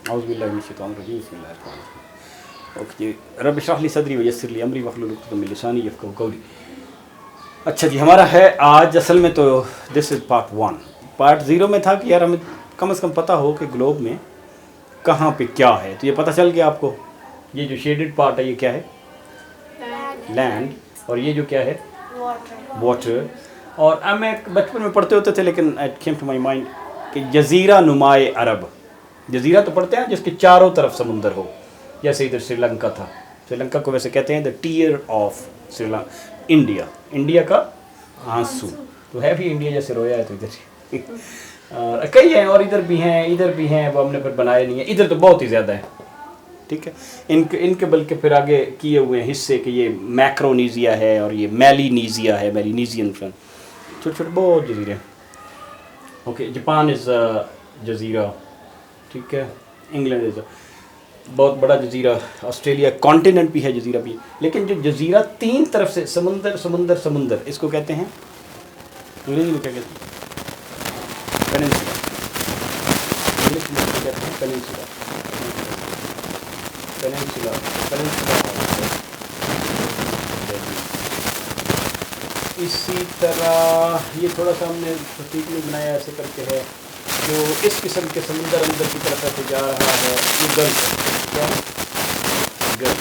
اعوذ باللہ من الشیطان الرجیم بسم اللہ الرحمن الرحیم. اوکے رب اشرح لی صدری ویسر لی امری واحلل عقدۃ من لسانی یفقہوا قولی. اچھا جی ہمارا ہے آج اصل میں تو دس از پارٹ 1. پارٹ 0 میں تھا کہ یار ہمیں کم از کم پتہ ہو کہ گلوب میں کہاں پہ کیا ہے. تو یہ پتہ چل گیا آپ کو. یہ جو شیڈڈ پارٹ ہے یہ کیا ہے؟ لینڈ. اور یہ جو کیا ہے؟ واٹر. اور اب میں بچپن میں پڑھتے ہوتے تھے لیکن it came to my mind کہ جزیرہ نمائے عرب. جزیرہ تو پڑھتے ہیں جس کے چاروں طرف سمندر ہو. جیسے ادھر سری لنکا تھا. سری لنکا کو ویسے کہتے ہیں the tear of Sri Lanka. India, India کا آنسو. تو ہے بھی انڈیا جیسے رویا ہے تو ادھر کئی ہیں اور ادھر بھی ہیں ادھر بھی ہیں. وہ ہم نے پھر بنائے نہیں ہیں. ادھر تو بہت ہی زیادہ ہیں. ٹھیک ہے. ان کے بلکہ پھر آگے کیے ہوئے ہیں حصے کہ یہ میکرونیزیا ہے اور یہ میلینیزیا ہے. میلینیزین فرن چھوٹے چھوٹے بہت جزیرے ہیں. اوکے جاپان از جزیرہ. ٹھیک ہے. انگلینڈ از بہت بڑا جزیرہ. آسٹریلیا کانٹیننٹ بھی ہے جزیرہ بھی. لیکن جو جزیرہ 3 طرف سے سمندر سمندر سمندر اس کو کہتے ہیں انگریزی میں کیا کہتے ہیں؟ پیننسولا. انگلش میں کہتے ہیں پیننسولا. Peninsula peninsula. اسی طرح یہ تھوڑا سا ہم نے تصدیق میں بنایا ایسے کر کے ہے جو اس قسم کے سمندر اندر کی طرف سے جا رہا ہے یہ گلف ہے. کیا گلف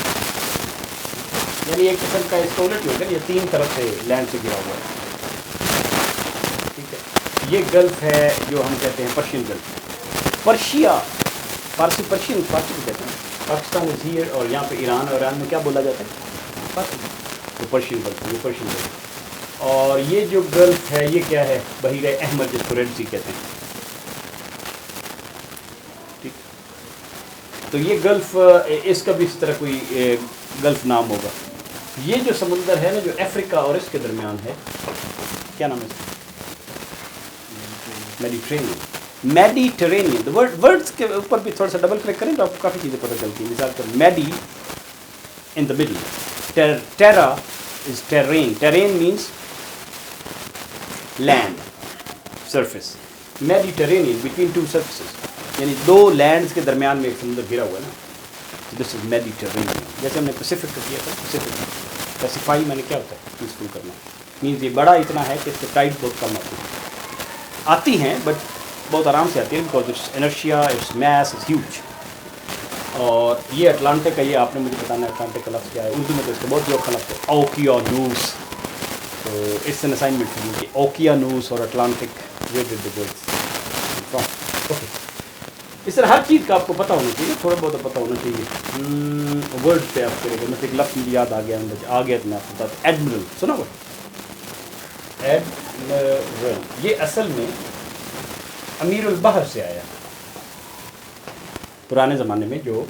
یعنی ایک قسم کا اس کو الٹ ہوگا. یہ 3 طرف سے لینڈ سے گرا ہوا ہے. ٹھیک ہے. یہ گلف ہے جو ہم کہتے ہیں پرشین گلف. پرشیا فارسی پرشین فارسی کو کہتے ہیں. پاکستان از ہیئر اور یہاں پہ ایران. اور ایران میں کیا بولا جاتا ہے؟ فارسی. تو پرشین گلف. یہ پرشین گلف. اور یہ جو گلف ہے یہ کیا ہے؟ بحیرہ احمر جس کو ریڈ سی کہتے ہیں. ٹھیک. تو یہ گلف اس کا بھی اس طرح کوئی گلف نام ہوگا. یہ جو سمندر ہے نا جو افریقہ اور اس کے درمیان ہے کیا نام ہے اس کا؟ میڈیٹرینین. میڈیٹرینین ورڈز کے اوپر بھی تھوڑا سا ڈبل کلک کریں تو آپ کو کافی چیزیں پتہ چلتی ہیں. مثال پر میڈی ان دا مڈل. ٹیرا is terrain. Terrain means land surface. Mediterranean between 2 surfaces یعنی 2 لینڈز کے درمیان میں ایک سمندر گھرا ہوا ہے نا. دس از میڈیٹرینین. جیسے ہم نے پیسیفک کا کیا تھا. پیسیفک پیسیفائی میں نے کیا ہوتا ہے؟ پیسفل کرنا. مینس یہ بڑا اتنا ہے کہ اس کے ٹائڈ بہت کم آتی ہیں بٹ بہت آرام سے آتی ہے because it's inertia it's mass is huge. اور یہ اٹلانٹک ہے. یہ آپ نے مجھے بتانا ہے اٹلانٹک کا لفظ کیا ہے. اردو میں تو اس کا بہت جو لفظ ہے اوکیانوس. تو اس سے اسائنمنٹ کرنی کہ اوکیانوس اور Atlantic where did the words. Okay. اس طرح ہر چیز کا آپ کو پتہ ہونا چاہیے. تھوڑا بہت پتہ ہونا چاہیے. ورڈ پہ آپ کرے گا. مجھے ایک لفظ مجھے یاد آ گیا تو میں آپ کو بتا. ایڈمرل سنا ہوا؟ ایڈمرل یہ اصل میں امیر البحر سے آیا. پرانے زمانے میں جو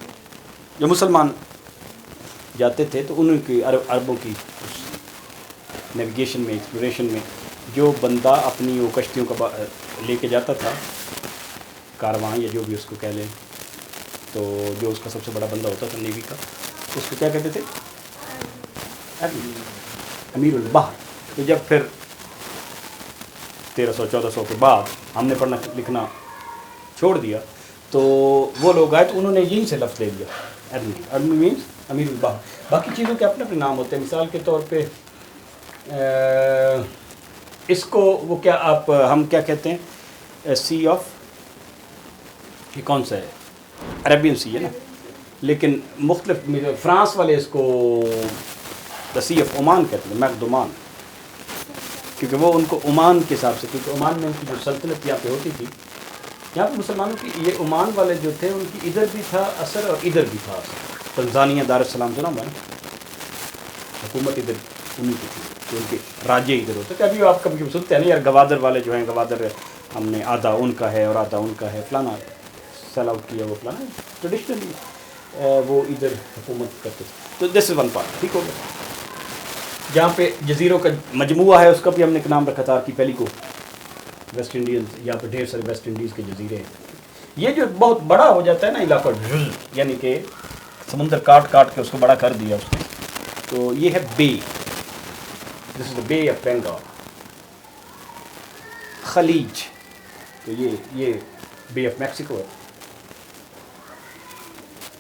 مسلمان جاتے تھے تو انہوں کی عربوں کی نیویگیشن میں ایکسپلوریشن میں جو بندہ اپنی وہ کشتیوں کا لے کے جاتا تھا کارواں یا جو بھی اس کو کہہ لیں تو جو اس کا سب سے بڑا بندہ ہوتا تھا نیوی کا اس کو کیا کہتے تھے؟ امیر البحر. تو جب پھر 1300-1400 کے بعد ہم نے پڑھنا لکھنا چھوڑ دیا تو وہ لوگ آئے تو انہوں نے یہیں سے لفظ لے لیا ایڈمرل. ایڈمرل مینس امیر البحر. باقی چیزوں کے اپنے اپنے نام ہوتے ہیں. مثال کے طور پہ اس کو وہ کیا آپ ہم کیا کہتے ہیں؟ سی آف یہ کون سا ہے؟ عربین سی ہے نا. لیکن مختلف فرانس والے اس کو دا سی آف عمان کہتے ہیں. میکدومان. کیونکہ وہ ان کو عمان کے حساب سے کیونکہ عمان میں ان کی جو سلطنت یہاں پہ ہوتی تھی یہاں پہ مسلمانوں کی یہ عمان والے جو تھے ان کی ادھر بھی تھا اثر اور ادھر بھی تھا اثر. تنزانیہ دار السلام سنا ہوا ہے. حکومت ادھر انہیں کی تھی تو ان کے راجے ادھر ہوتے تھے. ابھی آپ کبھی سنتے ہیں نا یار گوادر والے جو ہیں گوادر ہم نے آدھا ان کا ہے اور آدھا ان کا ہے. فلانا سیل آؤٹ کیا وہ فلانا ٹریڈیشنلی وہ ادھر حکومت کرتے تھے. تو دس از ون پارٹ. ٹھیک ہو گیا. جہاں پہ جزیروں کا مجموعہ ہے اس کا بھی ہم نے ایک نام رکھا تھا کی پہلی کو ویسٹ انڈیز. یہاں پہ ڈھیر سارے ویسٹ انڈیز کے جزیرے ہیں. یہ جو بہت بڑا ہو جاتا ہے نا علاقہ یعنی کہ سمندر کاٹ کاٹ کے اس کو بڑا کر دیا اس نے تو یہ ہے بے. دس از دا بے آف بنگال. خلیج تو یہ بے آف میکسیکو ہے.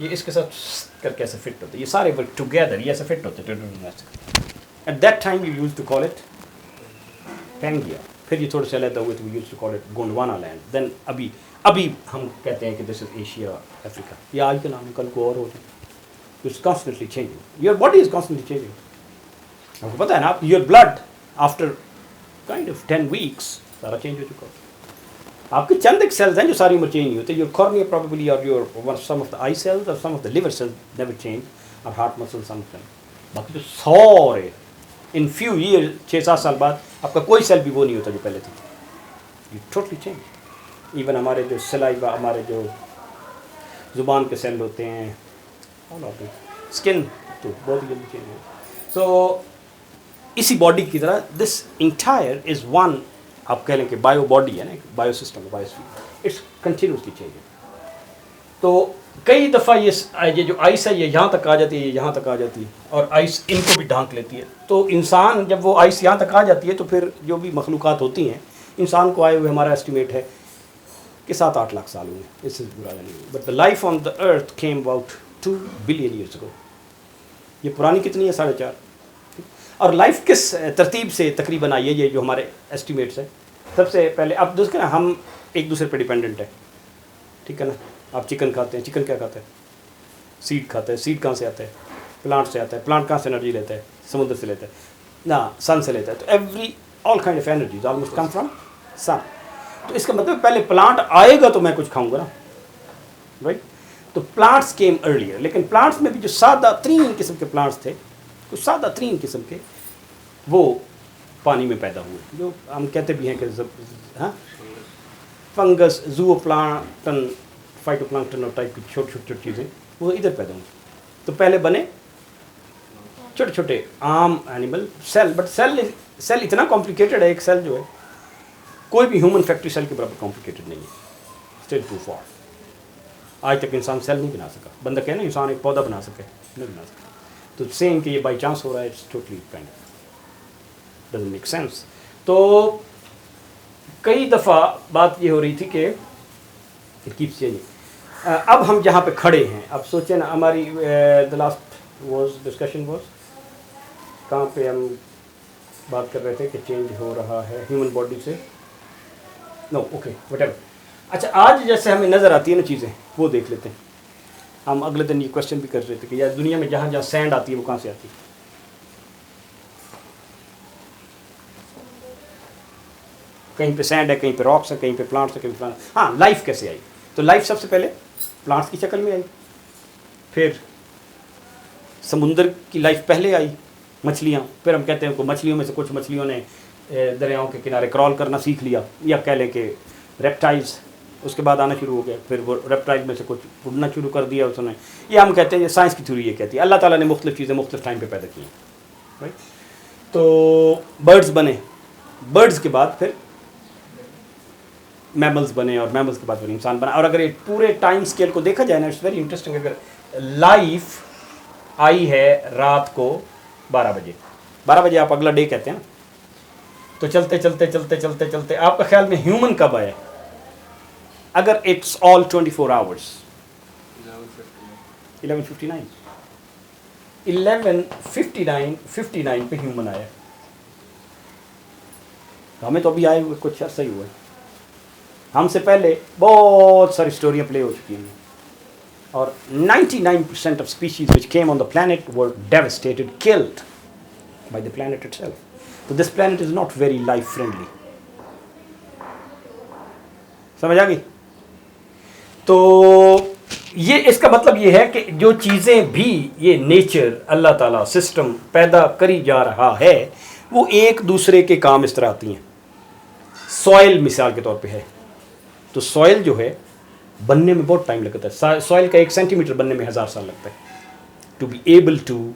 یہ اس کے ساتھ کر کے ایسے فٹ ہوتے ہیں، یہ سارے ورک ٹوگیدر یہ ایسے فٹ ہوتے ہیں. At that time you used to call it Pangaea. پھر یہ تھوڑے سے علیحدہ ہوئے تو we used to call it Gondwana land. Then ابھی ہم کہتے ہیں کہ دس از ایشیا افریقہ. یہ آج کا نام ہے، کل کو اور ہو جائے. It's constantly changing. Your body is constantly changing. آپ کو پتہ ہے نا، آپ your blood after kind of 10 weeks سارا چینج ہو چکا. آپ کے چند ایک سیلز ہیں جو ساری عمر چینج نہیں ہوتے. Your cornea probably or your some of the eye cells or some of the liver cells never change or heart muscle some of them. باقی تو سارے ان فیو ایئر 6-7 سال بعد آپ کا کوئی سیل بھی وہ نہیں ہوتا جو پہلے تھا. You totally change. ایون ہمارے جو سلائیوا، ہمارے جو زبان کے سیل ہوتے ہیں، اسکن تو بہت ہی جلدی چینج ہے. سو اسی باڈی کی طرح دس انٹائر از ون، آپ کہہ لیں کہ بایو باڈی ہے نا، bio system, biosphere, it's continuously changing. تو کئی دفعہ یہ جو آئس ہے یہ یہاں تک آ جاتی ہے، یہاں تک آ جاتی ہے، اور آئس ان کو بھی ڈھانک لیتی ہے. تو انسان جب وہ آئس یہاں تک آ جاتی ہے تو پھر جو بھی مخلوقات ہوتی ہیں، انسان کو آئے ہوئے ہمارا اسٹیمیٹ ہے کہ 7-8 لاکھ سال ہوئے. اس سے برا نہیں. But the life on the earth came about 2 billion years ago. یہ پرانی کتنی ہے؟ 4.5. اور لائف کس ترتیب سے تقریباً آئی ہے؟ یہ جو ہمارے اسٹیمیٹس ہیں، سب سے پہلے اب دوست نا ہم ایک دوسرے پہ ڈیپینڈنٹ ہیں، ٹھیک ہے نا. آپ چکن کھاتے ہیں، چکن کیا کھاتے ہیں؟ سیڈ کھاتے ہیں. سیڈ کہاں سے آتا ہے؟ پلانٹ سے آتا ہے. پلانٹ کہاں سے انرجی لیتا ہے؟ سمندر سے لیتا ہے نا، سن سے لیتا ہے. تو every all kind of energies almost come from sun. تو اس کا مطلب پہلے پلانٹ آئے گا تو میں کچھ کھاؤں گا نا، رائٹ. تو پلانٹس کیم ارلیئر. لیکن پلانٹس میں بھی جو سادہ ترین قسم کے پلانٹس تھے، کچھ سادہ ترین قسم کے، وہ پانی میں پیدا ہوئے، جو ہم کہتے بھی ہیں کہ ہاں فنگس، زو پلانٹن، فائٹو پلانکٹن اور ٹائپ کی چھوٹی چیزیں وہ ادھر پیدا ہوئی. تو پہلے بنے چھوٹے چھوٹے عام اینیمل سیل. بٹ سیل اتنا کمپلیکیٹڈ ہے، ایک سیل جو ہے کوئی بھی ہیومن فیکٹری سیل کے برابر کمپلیکیٹڈ نہیں ہے. Still too far. آج تک انسان سیل نہیں بنا سکا. بندہ کہنا انسان ایک پودا بنا سکے، نہیں بنا سکا. تو سیم کہ یہ بائی چانس ہو رہا ہے، it's totally depend, doesn't make sense. تو کئی دفعہ بات یہ ہو رہی تھی کہ کیپس چینجنگ. اب ہم جہاں پہ کھڑے ہیں، اب سوچیں نا، ہماری the last was discussion was کہاں پہ ہم بات کر رہے تھے کہ چینج ہو رہا ہے ہیومن باڈی سے. نو اوکے وٹ ایور. اچھا آج جیسے ہمیں نظر آتی ہے نا چیزیں، وہ دیکھ لیتے ہیں. ہم اگلے دن یہ کوشچن بھی کر رہے تھے کہ یار دنیا میں جہاں جہاں سینڈ آتی ہے وہ کہاں سے آتی ہے؟ کہیں پہ سینڈ ہے، کہیں پہ راکس ہے، کہیں پہ پلانٹس ہے، کہیں پہ پلانٹ. ہاں لائف کیسے آئی؟ تو لائف سب سے پہلے پلانٹس کی شکل میں آئی، پھر سمندر کی لائف پہلے آئی، مچھلیاں. پھر ہم کہتے ہیں کہ مچھلیوں میں سے کچھ مچھلیوں نے دریاؤں کے کنارے کرال کرنا سیکھ لیا، یا کہہ لیں کہ ریپٹائلز اس کے بعد آنا شروع ہو گیا. پھر وہ ریپٹائل میں سے کچھ اڑنا شروع کر دیا اس نے. یہ ہم کہتے ہیں، یہ سائنس کی تھیوری یہ کہتی ہے اللہ تعالیٰ نے مختلف چیزیں مختلف ٹائم پہ پیدا کی ہیں، رائٹ. تو برڈز بنے، برڈز کے بعد پھر میملز بنے، اور میملز کے بعد پھر انسان بنا. اور اگر یہ پورے ٹائم اسکیل کو دیکھا جائے نا، اٹس ویری انٹرسٹنگ. اگر لائف آئی ہے رات کو 12 بجے آپ اگلا ڈے کہتے ہیں نا، تو چلتے چلتے چلتے چلتے چلتے آپ کا خیال میں ہیومن کب آیا؟ اگر اٹس آل 24 hours 11:59 پہ ہیومن آیا. ہمیں تو ابھی آئے ہوئے کچھ عرصہ ہی ہوا ہے. ہم سے پہلے بہت ساری اسٹوریاں پلے ہو چکی ہیں، اور 99% of species which came on the planet were devastated, killed by the planet itself. So this planet is not very life friendly. سمجھ آ گئی؟ تو یہ اس کا مطلب یہ ہے کہ جو چیزیں بھی یہ نیچر اللہ تعالیٰ سسٹم پیدا کری جا رہا ہے، وہ ایک دوسرے کے کام اس طرح آتی ہیں. سوائل مثال کے طور پہ ہے، تو سوائل جو ہے بننے میں بہت ٹائم لگتا ہے. سوائل کا 1 سینٹی میٹر بننے میں 1000 سال لگتا ہے to be able to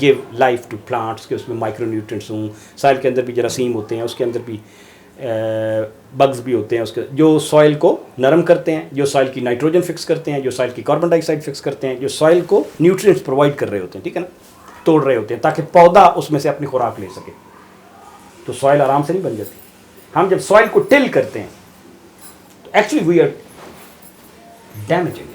give life to plants, کہ اس میں مائکرو نیوٹرینٹس ہوں. سوائل کے اندر بھی جراثیم ہوتے ہیں، اس کے اندر بھی بگز بھی ہوتے ہیں، اس کے جو سوائل کو نرم کرتے ہیں، جو سوائل کی نائٹروجن فکس کرتے ہیں، جو سوائل کی کاربن ڈائی آکسائڈ فکس کرتے ہیں، جو سوائل کو نیوٹرینٹس پرووائڈ کر رہے ہوتے ہیں، ٹھیک ہے نا، توڑ رہے ہوتے ہیں تاکہ پودا اس میں سے اپنی خوراک لے سکے. تو سوائل آرام سے نہیں بن جاتی. ہم جب سوائل کو ٹل کرتے ہیں تو actually we are damaging it.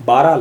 12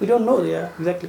We don't know, yeah, exactly.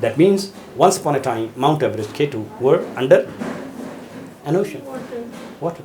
That means once upon a time Mount Everest, K2 were under an ocean, water.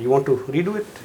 You want to redo it?